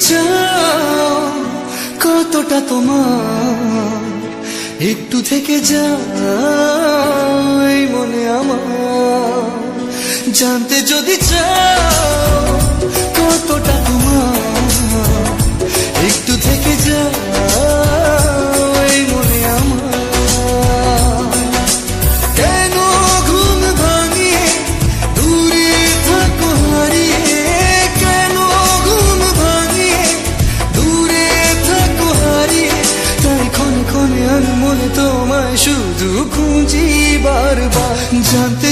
চাও কতটা তোমার, একটু থেকে যাই মনে আমার। জানতে যদি চাও কতটা তোমার, একটু থেকে যাই মনে আমার। কেন ঘুম ভাঙিয়ে দূরে থাকো হারিয়ে, কেন ঘুম ভাঙিয়ে দূরে থাকো হারিয়ে, তাই ক্ষণে ক্ষণে আমি মনে তোমায় শুধু খুঁজি বারবার। জানতে